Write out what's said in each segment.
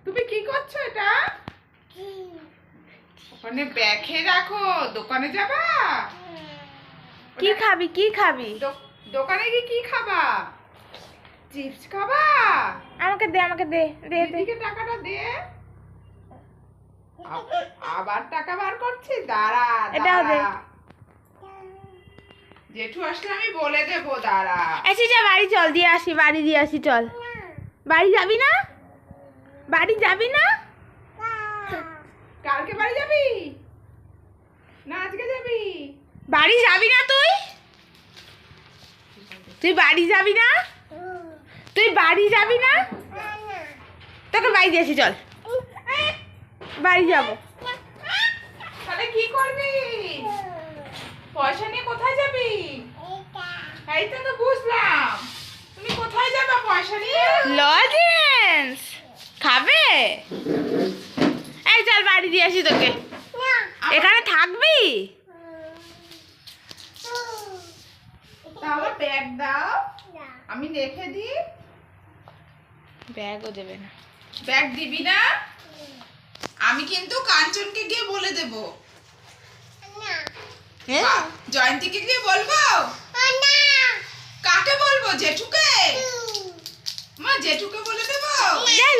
তুমি কি করছো এটা? ওখানে ব্যাগে রাখো, দোকানে যাবা? কি খাবি কি খাবি? দোকানে গিয়ে কি খাবা? চিপস খাবা? আমাকে দে দে। দিদিকে টাকাটা দে। আবার টাকা বার করছি, দাঁড়া এটাও দে। জেঠু আসলে আমি বলে দেবো, দাঁড়া। আচ্ছা যা বাড়ি চল, দিয়ে আসি চল। বাড়ি যাবি না? কালকে বাড়ি যাবি না আজকে যাবি? বাড়ি যাবি না তুই বাড়ি যাবি না? তোকে বাড়ি দিয়ে আসি চল, বাড়ি যাবো। তাহলে কি করবি? পয়সা নিয়ে কোথায় যাবি? এইটা তো বুঝলাম, তুমি কোথায় যাবা পয়সা নিয়ে? লজেন্স খাবে? এই চল বাড়ি দিয়ে আসি তোকে। এখানে থাকবি? আমার ব্যাগ দাও, আমি রেখে দিই। ব্যাগও দেবে না। ব্যাগ দিবি না? আমি কিন্তু কাঞ্চনকে গিয়ে বলে দেব। জয়ন্তীকে গিয়ে বলবো? কাকে বলবো? জেঠুকে? মা জেঠুকে বলে দেবো?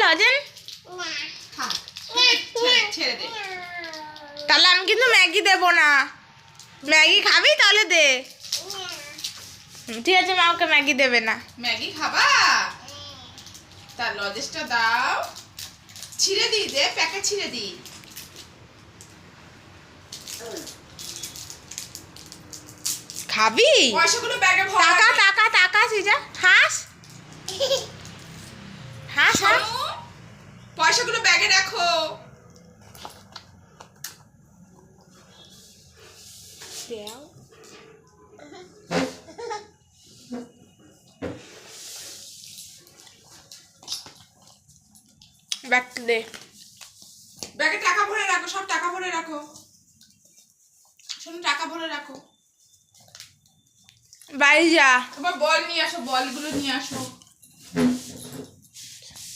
লজেন ছেড়ে দে। তাহলে আমি কিন্তু ম্যাগি দেবো না। ম্যাগি খাবি? তাহলে দে। ঠিক আছে, মা ওকে ম্যাগি দেবে না। ম্যাগি খাবা? তার লজেসটা দাও, ছিঁড়ে দিই, দে প্যাকেট ছিঁড়ে দিই। খাবি? পয়সাগুলো ব্যাগে ভর। টাকা সিজা হাস শোনো, পয়সাগুলো ব্যাগে রাখো। ব্যাগ দে। ব্যাগে টাকা ভরে রাখো, সব টাকা ভরে রাখো। শোনো, টাকা ভরে রাখো। বাড়ি যা। তোমার বল নিয়ে আসো, বলগুলো নিয়ে আসো।